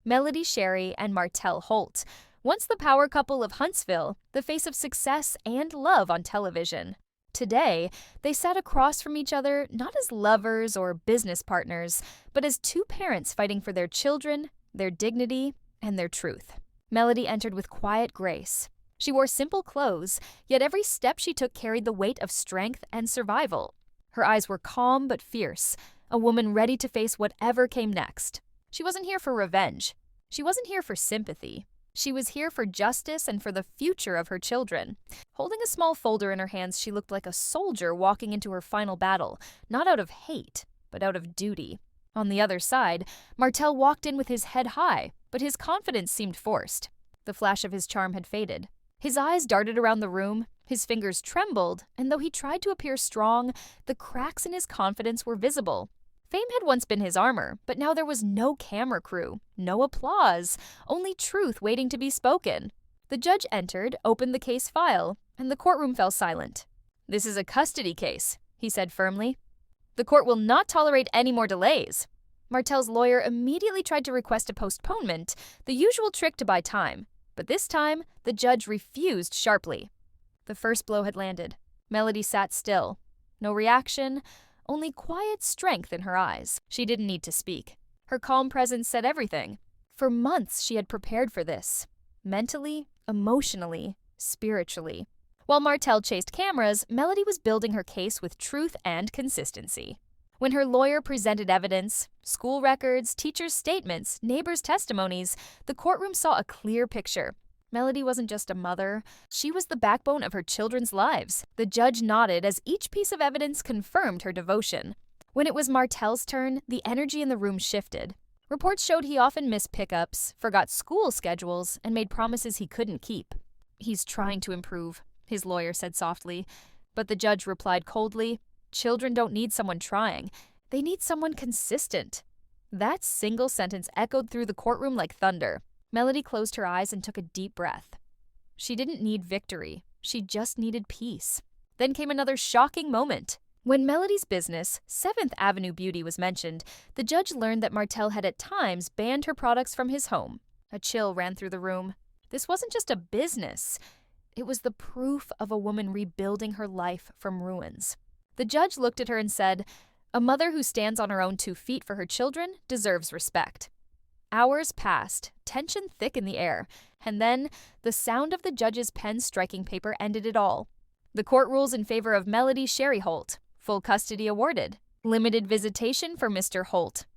Melody Shari and Martell Holt, once the power couple of Huntsville, the face of success and love on television. Today, they sat across from each other not as lovers or business partners, but as two parents fighting for their children, their dignity, and their truth. Melody entered with quiet grace. She wore simple clothes, yet every step she took carried the weight of strength and survival. Her eyes were calm but fierce, a woman ready to face whatever came next. She wasn't here for revenge. She wasn't here for sympathy. She was here for justice and for the future of her children. Holding a small folder in her hands, she looked like a soldier walking into her final battle, not out of hate, but out of duty. On the other side, Martell walked in with his head high, but his confidence seemed forced. The flash of his charm had faded. His eyes darted around the room, his fingers trembled, and though he tried to appear strong, the cracks in his confidence were visible. Fame had once been his armor, but now there was no camera crew, no applause, only truth waiting to be spoken. The judge entered, opened the case file, and the courtroom fell silent. "This is a custody case," he said firmly. "The court will not tolerate any more delays." Martell's lawyer immediately tried to request a postponement, the usual trick to buy time. But this time, the judge refused sharply. The first blow had landed. Melody sat still. No reaction, only quiet strength in her eyes. She didn't need to speak. Her calm presence said everything. For months, she had prepared for this. Mentally, emotionally, spiritually. While Martell chased cameras, Melody was building her case with truth and consistency. When her lawyer presented evidence, school records, teachers' statements, neighbors' testimonies, the courtroom saw a clear picture. Melody wasn't just a mother, she was the backbone of her children's lives. The judge nodded as each piece of evidence confirmed her devotion. When it was Martell's turn, the energy in the room shifted. Reports showed he often missed pickups, forgot school schedules, and made promises he couldn't keep. "He's trying to improve," his lawyer said softly, but the judge replied coldly, "Children don't need someone trying. They need someone consistent." That single sentence echoed through the courtroom like thunder. Melody closed her eyes and took a deep breath. She didn't need victory. She just needed peace. Then came another shocking moment. When Melody's business, 7th Avenue Beauty, was mentioned, the judge learned that Martell had at times banned her products from his home. A chill ran through the room. This wasn't just a business. It was the proof of a woman rebuilding her life from ruins. The judge looked at her and said, "A mother who stands on her own 2 feet for her children deserves respect." Hours passed, tension thick in the air, and then the sound of the judge's pen striking paper ended it all. The court rules in favor of Melody Shari Holt. Full custody awarded. Limited visitation for Mr. Holt.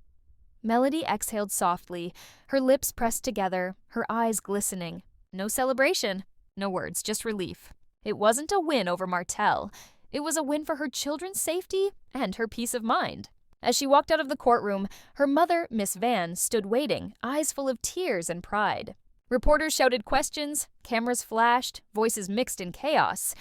Melody exhaled softly, her lips pressed together, her eyes glistening. No celebration, no words, just relief. It wasn't a win over Martell. It was a win for her children's safety and her peace of mind. As she walked out of the courtroom, her mother, Miss Van, stood waiting, eyes full of tears and pride. Reporters shouted questions, cameras flashed, voices mixed in chaos.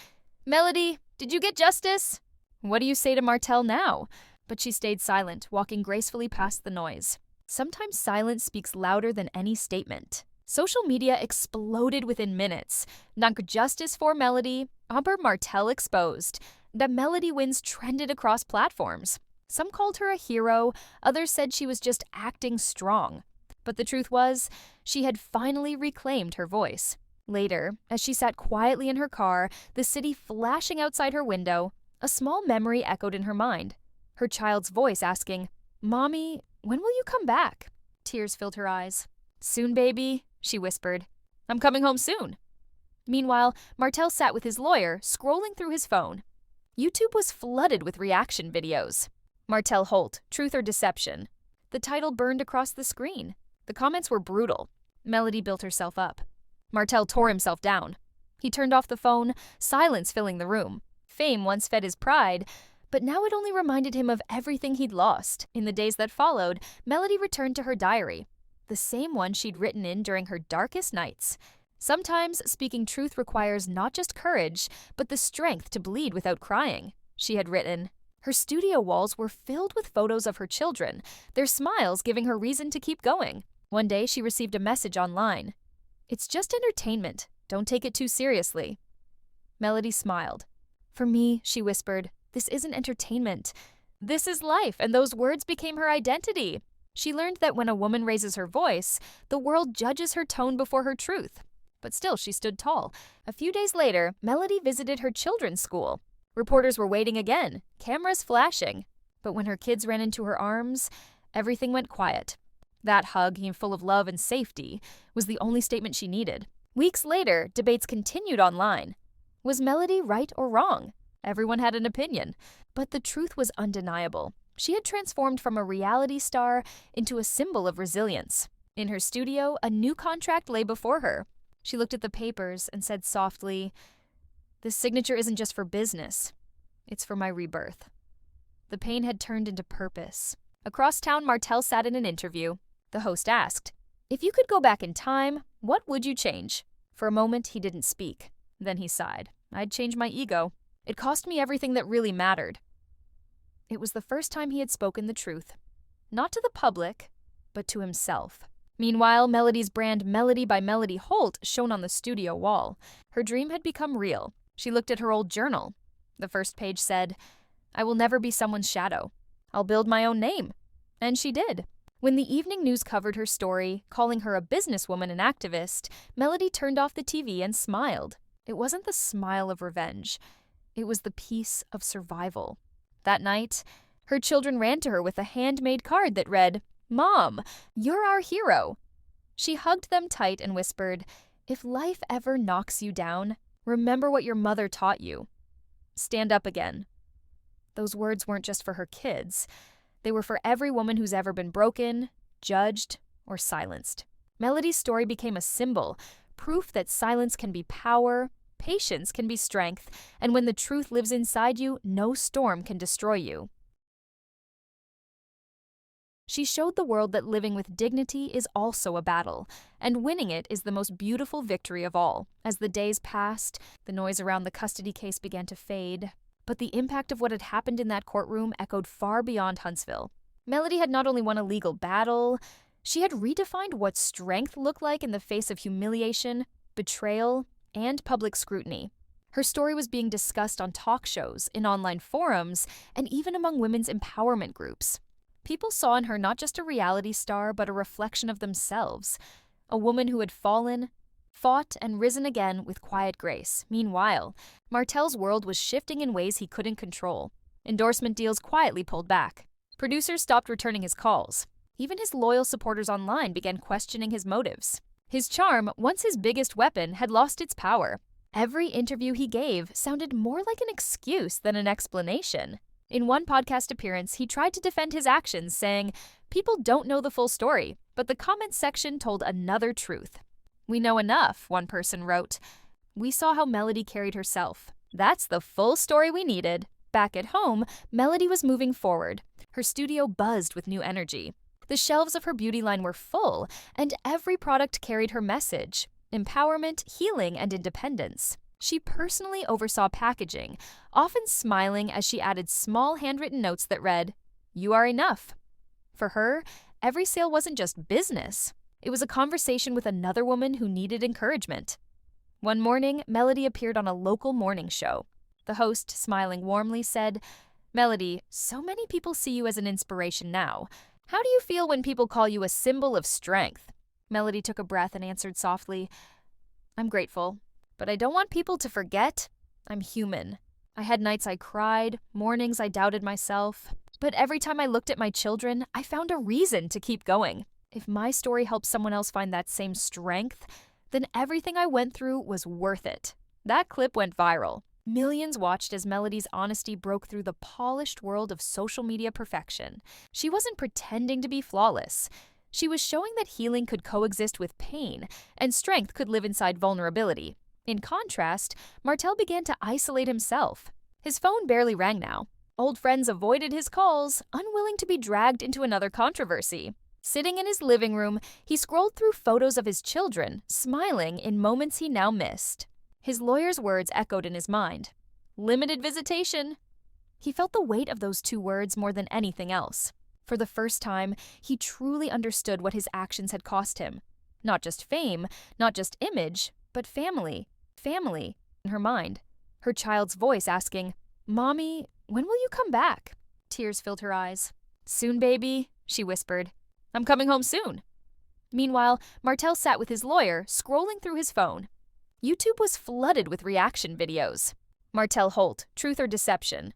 "Melody, did you get justice?" "What do you say to Martell now?" But she stayed silent, walking gracefully past the noise. Sometimes silence speaks louder than any statement. Social media exploded within minutes. Not justice for Melody, aber Martell exposed. The Melody wins trended across platforms. Some called her a hero, others said she was just acting strong. But the truth was, she had finally reclaimed her voice. Later, as she sat quietly in her car, the city flashing outside her window, a small memory echoed in her mind. Her child's voice asking, "Mommy, when will you come back?" Tears filled her eyes. "Soon, baby," she whispered. "I'm coming home soon." Meanwhile, Martell sat with his lawyer, scrolling through his phone. YouTube was flooded with reaction videos. Martell Holt, Truth or Deception. The title burned across the screen. The comments were brutal. Melody built herself up. Martell tore himself down. He turned off the phone, silence filling the room. Fame once fed his pride, but now it only reminded him of everything he'd lost. In the days that followed, Melody returned to her diary, the same one she'd written in during her darkest nights. Sometimes speaking truth requires not just courage, but the strength to bleed without crying, she had written. Her studio walls were filled with photos of her children, their smiles giving her reason to keep going. One day she received a message online. "It's just entertainment. Don't take it too seriously." Melody smiled. "For me," she whispered, "this isn't entertainment. This is life," and those words became her identity. She learned that when a woman raises her voice, the world judges her tone before her truth. But still, she stood tall. A few days later, Melody visited her children's school. Reporters were waiting again, cameras flashing. But when her kids ran into her arms, everything went quiet. That hug, full of love and safety, was the only statement she needed. Weeks later, debates continued online. Was Melody right or wrong? Everyone had an opinion. But the truth was undeniable. She had transformed from a reality star into a symbol of resilience. In her studio, a new contract lay before her. She looked at the papers and said softly, "This signature isn't just for business. It's for my rebirth." The pain had turned into purpose. Across town, Martell sat in an interview. The host asked, "If you could go back in time, what would you change?" For a moment, he didn't speak. Then he sighed. "I'd change my ego. It cost me everything that really mattered." It was the first time he had spoken the truth. Not to the public, but to himself. Meanwhile, Melody's brand Melody by Martell Holt shone on the studio wall. Her dream had become real. She looked at her old journal. The first page said, "I will never be someone's shadow. I'll build my own name." And she did. When the evening news covered her story, calling her a businesswoman and activist, Melody turned off the TV and smiled. It wasn't the smile of revenge. It was the peace of survival. That night, her children ran to her with a handmade card that read, "Mom, you're our hero." She hugged them tight and whispered, "If life ever knocks you down, remember what your mother taught you. Stand up again." Those words weren't just for her kids. They were for every woman who's ever been broken, judged, or silenced. Melody's story became a symbol, proof that silence can be power, patience can be strength, and when the truth lives inside you, no storm can destroy you. She showed the world that living with dignity is also a battle, and winning it is the most beautiful victory of all. As the days passed, the noise around the custody case began to fade, but the impact of what had happened in that courtroom echoed far beyond Huntsville. Melody had not only won a legal battle, she had redefined what strength looked like in the face of humiliation, betrayal, and public scrutiny. Her story was being discussed on talk shows, in online forums, and even among women's empowerment groups. People saw in her not just a reality star, but a reflection of themselves. A woman who had fallen, fought, and risen again with quiet grace. Meanwhile, Martell's world was shifting in ways he couldn't control. Endorsement deals quietly pulled back. Producers stopped returning his calls. Even his loyal supporters online began questioning his motives. His charm, once his biggest weapon, had lost its power. Every interview he gave sounded more like an excuse than an explanation. In one podcast appearance, he tried to defend his actions, saying, "People don't know the full story," but the comments section told another truth. "We know enough," one person wrote. "We saw how Melody carried herself. That's the full story we needed." Back at home, Melody was moving forward. Her studio buzzed with new energy. The shelves of her beauty line were full, and every product carried her message: empowerment, healing, and independence. She personally oversaw packaging, often smiling as she added small handwritten notes that read, "You are enough." For her, every sale wasn't just business. It was a conversation with another woman who needed encouragement. One morning, Melody appeared on a local morning show. The host, smiling warmly, said, "Melody, so many people see you as an inspiration now. How do you feel when people call you a symbol of strength?" Melody took a breath and answered softly, "I'm grateful, but I don't want people to forget I'm human. I had nights I cried, mornings I doubted myself, but every time I looked at my children, I found a reason to keep going. If my story helps someone else find that same strength, then everything I went through was worth it." That clip went viral. Millions watched as Melody's honesty broke through the polished world of social media perfection. She wasn't pretending to be flawless. She was showing that healing could coexist with pain, and strength could live inside vulnerability. In contrast, Martell began to isolate himself. His phone barely rang now. Old friends avoided his calls, unwilling to be dragged into another controversy. Sitting in his living room, he scrolled through photos of his children, smiling in moments he now missed. His lawyer's words echoed in his mind. Limited visitation. He felt the weight of those two words more than anything else. For the first time, he truly understood what his actions had cost him. Not just fame, not just image, but family. Family. In her mind, her child's voice asking, "Mommy, when will you come back?" Tears filled her eyes. "Soon, baby," she whispered. I'm coming home soon. Meanwhile, Martell sat with his lawyer, scrolling through his phone. YouTube was flooded with reaction videos. Martell Holt, Truth or Deception.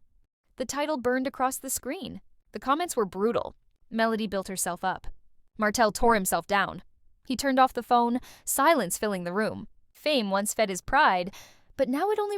The title burned across the screen. The comments were brutal. Melody built herself up. Martell tore himself down. He turned off the phone, silence filling the room. Fame once fed his pride, but now it only